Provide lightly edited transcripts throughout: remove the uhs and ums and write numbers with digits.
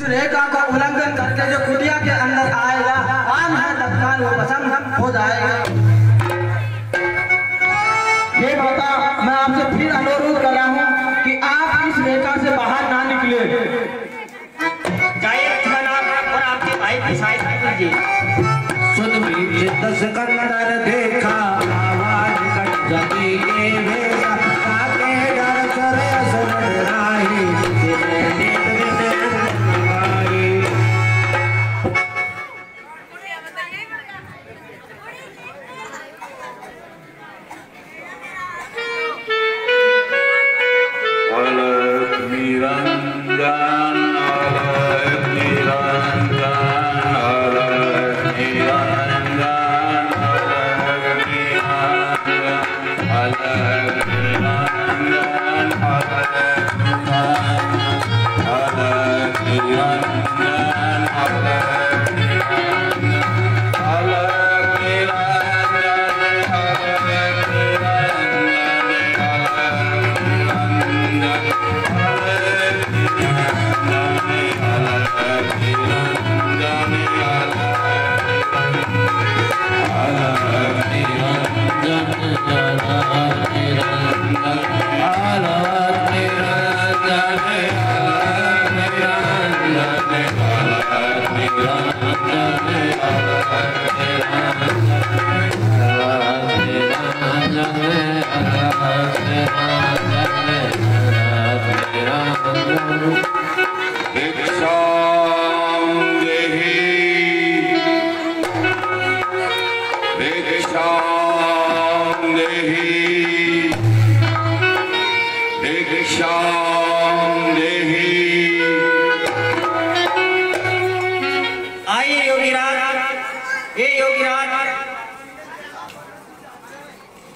इस रेखा का उल्लंघन करके जो कुटिया के अंदर आएगा आम है तत्काल वो भस्म हो जाएगा। ये माता मैं आपसे फिर अनुरोध कर रहा हूँ कि आप इस रेखा से बाहर ना निकले। जाइए और आपके भाई की सहायता कीजिए। सुन भी दस कंदर देखा आवाज कट जाती के भेजा काके डर करे असर राही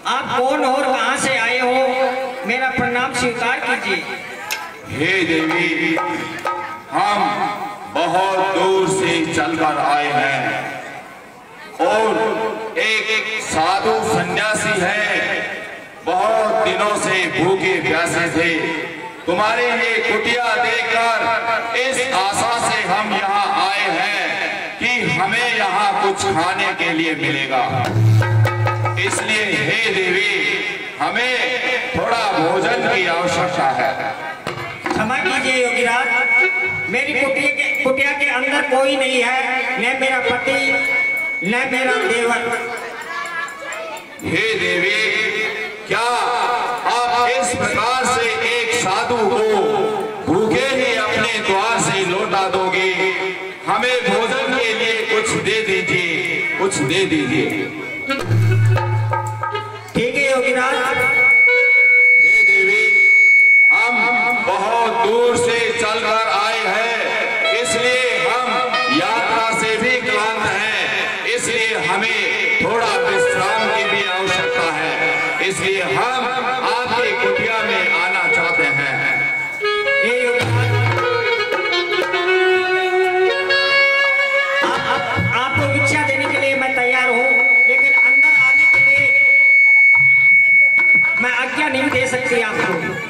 आप कौन और कहां से आए हो, मेरा प्रणाम स्वीकार कीजिए। हे देवी, हम बहुत दूर से चलकर आए हैं और एक साधु सन्यासी है, बहुत दिनों से भूखे प्यासे थे। तुम्हारे ये कुटिया देखकर इस आशा से हम यहाँ आए हैं कि हमें यहाँ कुछ खाने के लिए मिलेगा। इसलिए हे देवी, हमें थोड़ा भोजन की आवश्यकता है। क्षमा कीजिए योगीराज, मेरी कुटिया के अंदर कोई नहीं है, न मेरा पति न मेरा देवर। हे देवी, क्या आप इस प्रकार से एक साधु को भूखे ही अपने द्वार से लौटा दोगे? हमें भोजन के लिए कुछ दे दीजिए, कुछ दे दीजिए। ठीक है योगीराज। हे देवी, हम बहुत दूर से चलकर आए हैं, इसलिए हम यात्रा से भी क्लांत हैं, इसलिए हमें थोड़ा विश्राम की भी आवश्यकता है, इसलिए हम आपकी कुटिया में आना चाहते हैं। आपको भिक्षा देने के लिए मैं तैयार हूँ, लेकिन अंदर आने के लिए मैं आज्ञा नहीं दे सकती आपको।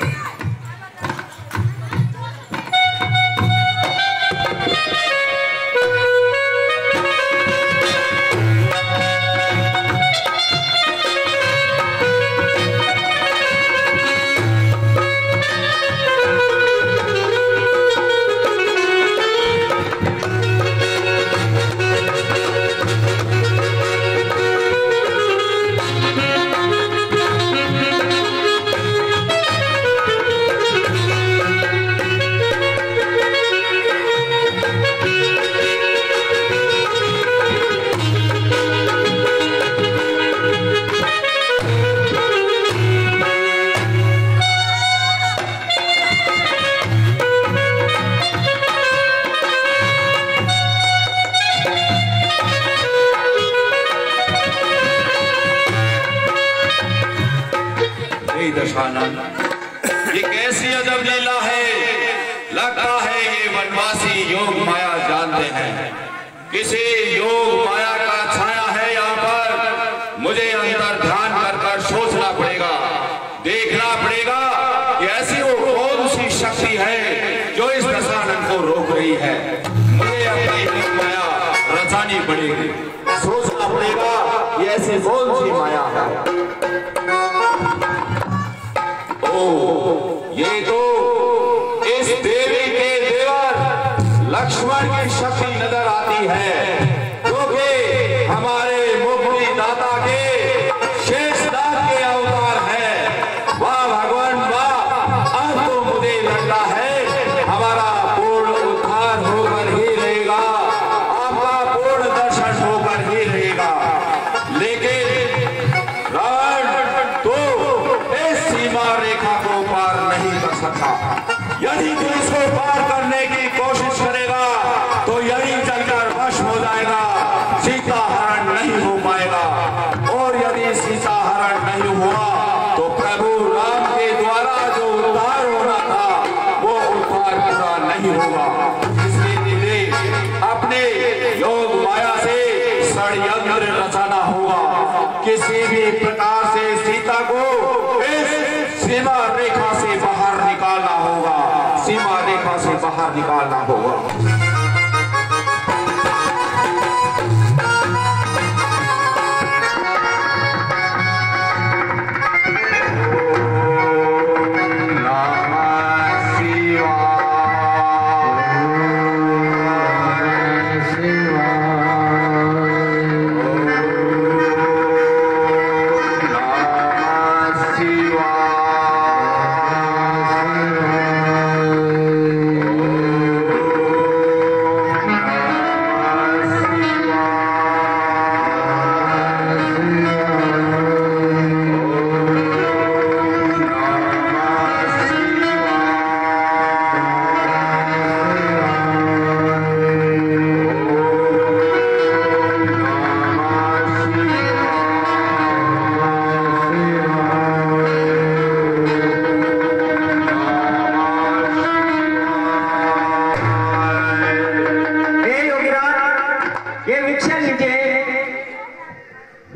ये कैसी अजब लीला है, लगता है ये वनवासी योग माया जानते हैं। किसी योग माया का छाया है यहाँ पर, मुझे अंदर ध्यान कर सोचना पड़ेगा, देखना पड़ेगा कि ऐसी वो कौन सी शक्ति है जो इस दशानन को रोक रही है, मुझे अपनी योग माया रचानी पड़ेगी। सोचना पड़ेगा ये ऐसी कौन सी माया है। ओ ये तो इस देवी के देवर लक्ष्मण की शक्ति नजर आती है, क्योंकि हमारे मुक्ति दाता के शेषनाग के अवतार है। वाह भगवान वाह, अब तो मुझे लगता है हमारा पूर्ण उद्धार होकर ही रहेगा, आपका पूर्ण दर्शन होकर ही रहेगा। लेकिन रावण तो इस सीमा रेखा को पार नहीं कर सकता। यदि तू इसको पार करने की कोशिश करेगा तो यही चलकर वश हो जाएगा, सीता हरण नहीं हो पाएगा। और यदि सीता हरण नहीं हुआ तो प्रभु राम के द्वारा जो उद्धार होना था वो उद्धार पूरा नहीं होगा। इसलिए अपने योग माया से षड्यंत्र रचाना होगा, किसी भी प्रकार से सीता को इस सीमा रेखा से बाहर निकालना होगा, सीमा रेखा से बाहर निकालना होगा।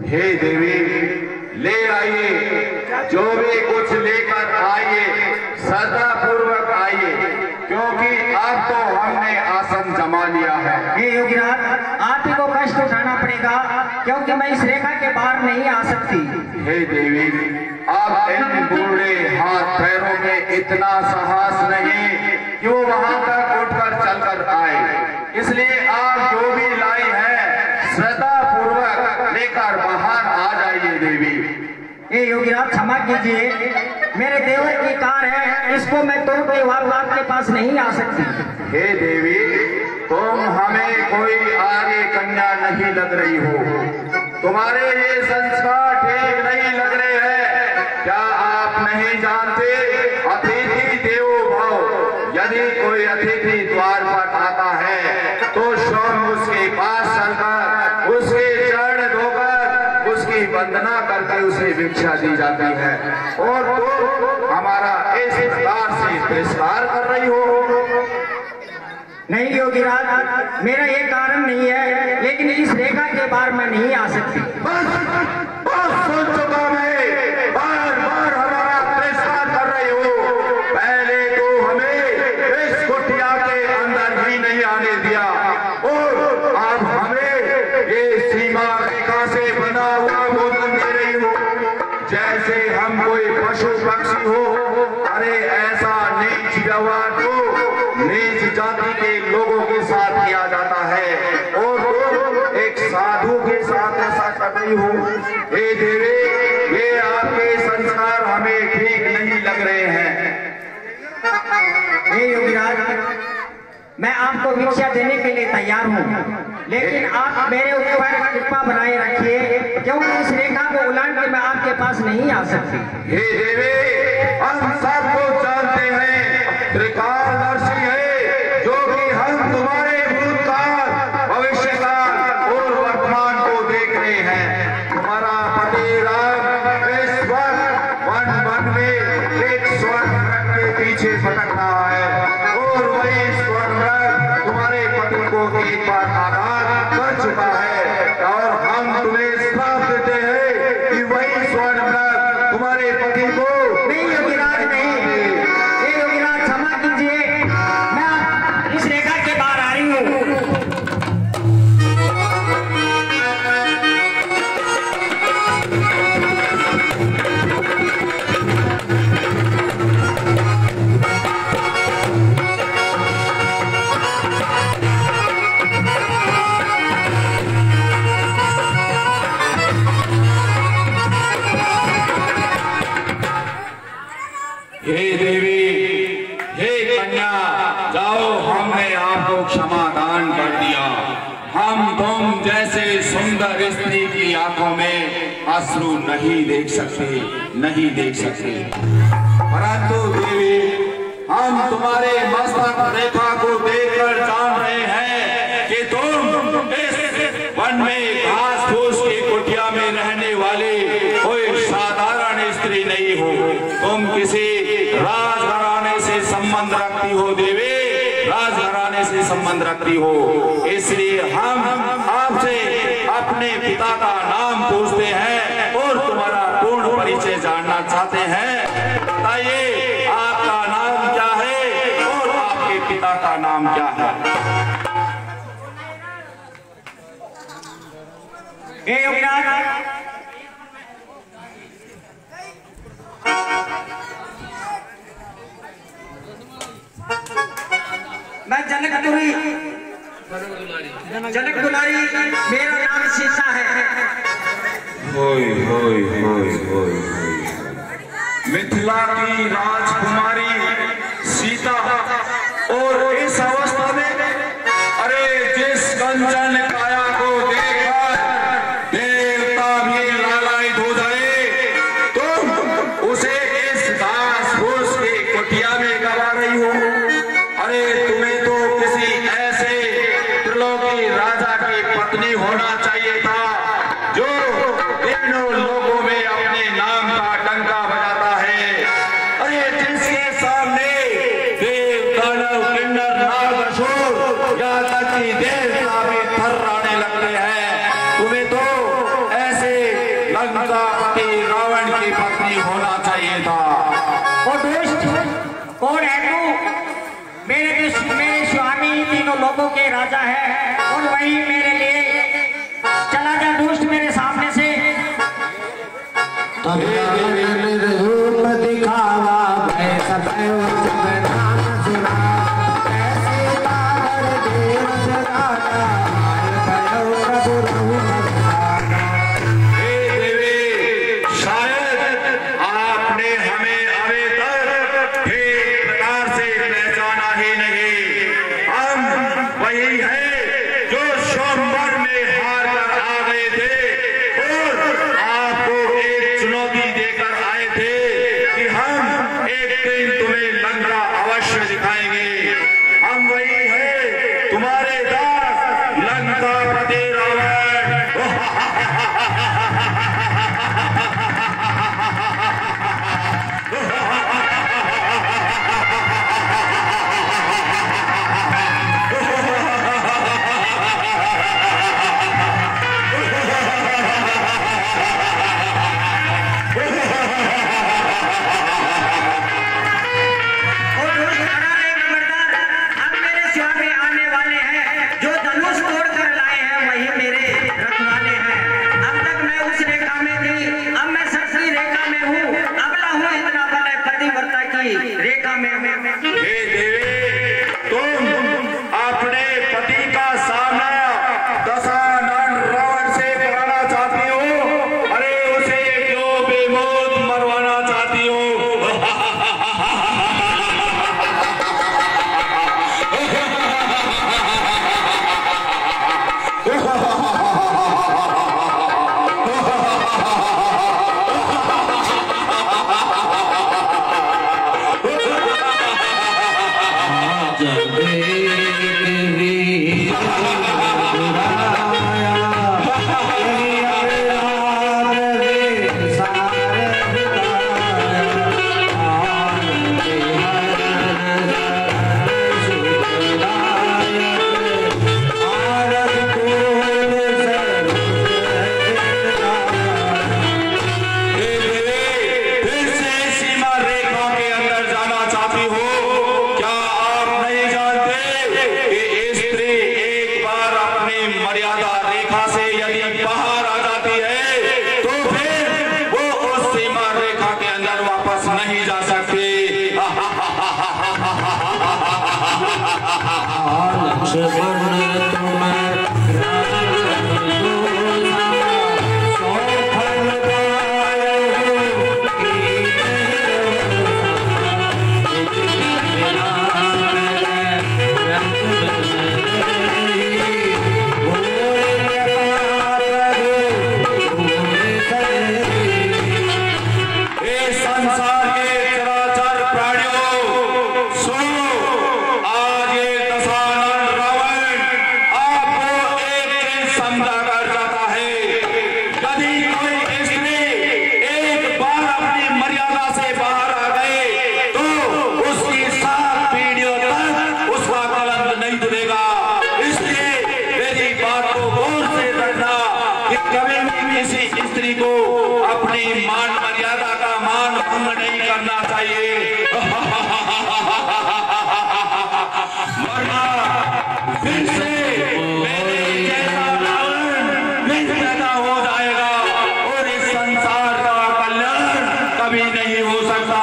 हे देवी ले आइए, जो भी कुछ लेकर आइए श्रद्धा पूर्वक आइए, क्योंकि अब तो हमने आसन जमा लिया है। हे योगीराज, आप ही को कष्ट उठाना पड़ेगा, क्योंकि मैं इस रेखा के बाहर नहीं आ सकती। हे देवी, अब इन बूढ़े हाथ पैरों में इतना साहस नहीं कि वो वहां तक उठकर चलकर आए, इसलिए आप जो भी लाई है श्रद्धा पूर्वक लेकर बाहर आ जाइए देवी। ये योगीराज क्षमा कीजिए, मेरे देवर की कार है, इसको मैं तोड़ के वापस आपके पास नहीं आ सकती। हे देवी, तुम हमें कोई आगे कन्या नहीं लग रही हो, तुम्हारे ये संस्कार ठीक नहीं लग रहे हैं। क्या आप नहीं जानते अतिथि देवो भव, यदि कोई अतिथि द्वार पर आता है तो स्वयं उसके पास चलकर उसके चरण धोकर उसकी वंदना करके उसे भिक्षा दी जाती है, और तो हमारा इस प्रकार से तिरस्कार कर रही हो। नहीं योगीराज, मेरा ये कारण नहीं है, लेकिन इस रेखा के बाहर मैं नहीं आ सकती। बस सुन चुका मैं, बार बार हमारा तिरस्कार कर रहे हो। पहले तो हमें इस कुटिया के अंदर ही नहीं आने दिया, और अब हमें ये सीमा रेखा से बना हुआ भोजन दे रही हो, जैसे हम कोई पशु पक्षी हो। अरे ऐसा नीच व्यवहार तो नीच जाति के लोगों के साथ किया जाता है, और एक साधु के साथ ऐसा कर रही हो। हे देवी, ये आपके संस्कार हमें ठीक नहीं लग रहे हैं। हे योगीराज, मैं आपको भिक्षा देने के लिए तैयार हूँ, लेकिन आप मेरे ऊपर कृपा बनाए रखिए, क्योंकि इस रेखा को उलाट के मैं आपके पास नहीं आ सकती। हे देवी, हम सब कुछ जानते हैं, त्रिकालदर्शी है, जो कि हम तुम्हारे भूतकाल, भविष्यकाल और वर्तमान को देख रहे हैं। तुम्हारा पति राम इस वक्त वन में एक स्वर्ण रथ के पीछे भटक रहा है, और वही स्वर्ण रथ तुम्हारे पति को एक बार आघात कर चुका है, और हम तुम्हें श्राप देते हैं कि वही स्वर्ण रथ तुम्हारे पति को। नहीं योगीराज, नहीं। ये योगीराज क्षमा कीजिए, मैं इस रेखा के बाहर को क्षमादान कर दिया। हम तुम जैसे सुंदर स्त्री की आंखों में अश्रु नहीं देख सकते, परंतु देवी हम तुम्हारे मस्तक रेखा को देखकर जान रहे हैं कि तुम इस वन में घास फूस की कुटिया में रहने वाले कोई साधारण स्त्री नहीं हो। तुम किसी राजघराने से संबंध रखती हो देवी, राजघराने से संबंध रखती हो। इसलिए हम आपसे अपने पिता का नाम पूछते हैं और तुम्हारा पूर्ण परिचय जानना चाहते हैं। बताइए आपका नाम क्या है और आपके पिता का नाम क्या है? मैं जनक दुलारी, मेरा नाम सीता है। मिथिला की राजकुमारी सीता, और इस अवस्था में अरे जिस कंचन काया को देखकर देवता भी लालायित हो जाए, तुम उसे इस घास फूस की कुटिया में गवा रही हो। अरे तुम्हें तो किसी ऐसे त्रिलोकी राजा की पत्नी होना चाहिए था जो तीनों लोगों में अपने नाम का डंका बजाता है। अरे जिसके सामने देव दानव किन्नर नाग असुर यहाँ तक कि देवता भी थर्राने लगते हैं। तुम्हें तो ऐसे लंकापति रावण की पत्नी होना चाहिए था। और दुष्ट कौन है तू? मेरे स्वामी तीनों लोगों के राजा है और वही मेरे लिए चला जा दुष्ट मेरे सामने से। तब रूप दिखावा भय सदैव जगन्नाथ सुरा, ऐसे तार देव जगाना भयो प्रभु रहु मस्ताना। हे देवी, शायद आपने हमें अभी तक ठीक प्रकार से पहचाना ही नहीं। हम वही है जो सोमवार में हार कर आ गए थे और आपको एक चुनौती देकर आए थे कि हम एक दिन तुम्हें लंका अवश्य दिखाएंगे। हम वही है तुम्हारे दास लंकापति रावण। रेखा में हे देवी, तुम अपने पति का सामना दशानन रावण से कराना चाहती हो। अरे उसे क्यों बेमौत मरवाना चाहती हो? किसी को अपनी मान मर्यादा का मान भंग नहीं करना चाहिए, वरना फिर से मेरे जैसा रावण फिर पैदा हो जाएगा और इस संसार का कल्याण कभी नहीं हो सकता।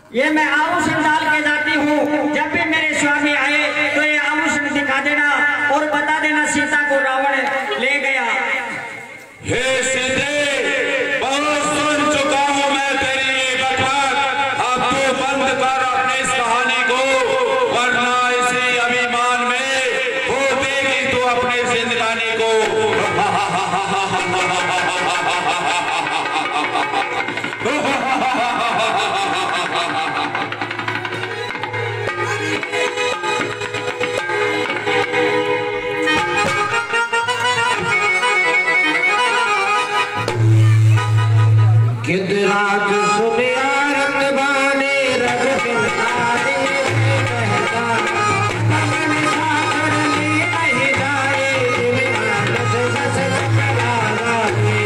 ये मैं आभूषण डाल के जाती हूँ, जब भी मेरे स्वामी आए तो ये आभूषण दिखा देना और बता देना सीता को रावण ले गया। हे सीते, बहुत सुन चुका हूँ मैं तेरी ये कथन। अब तू बंद कर अपनी इस कहानी को, वरना इसी अभिमान में खो देगी तू अपनी जिंदगानी को। गिद्धराज सुनिया रतबाने रग बिलकारे कहता कमन सागर ले नहीं जाए बिना दस दस कलारा रे।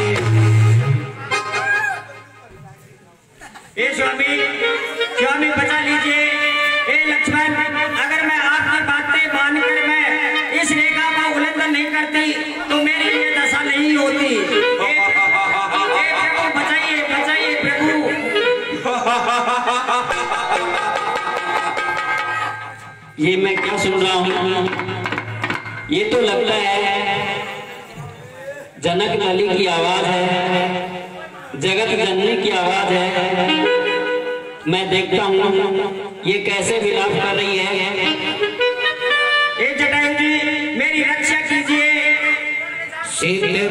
ए स्वामी, स्वामी बचा लीजिए। ए लक्ष्मण, अगर मैं आपकी बातें मानकर मैं इस रेखा का उल्लंघन नहीं करती तो मेरी ये दशा नहीं होती। प्रभु बचाइए, बचाइए प्रभु। ये मैं क्या सुन रहा हूँ? ये तो लगता है जनक नली की आवाज है, जगत जननी की आवाज है। मैं देखता हूँ ये कैसे विलाप कर रही है। जटायु जी, मेरी रक्षा कीजिए। सीते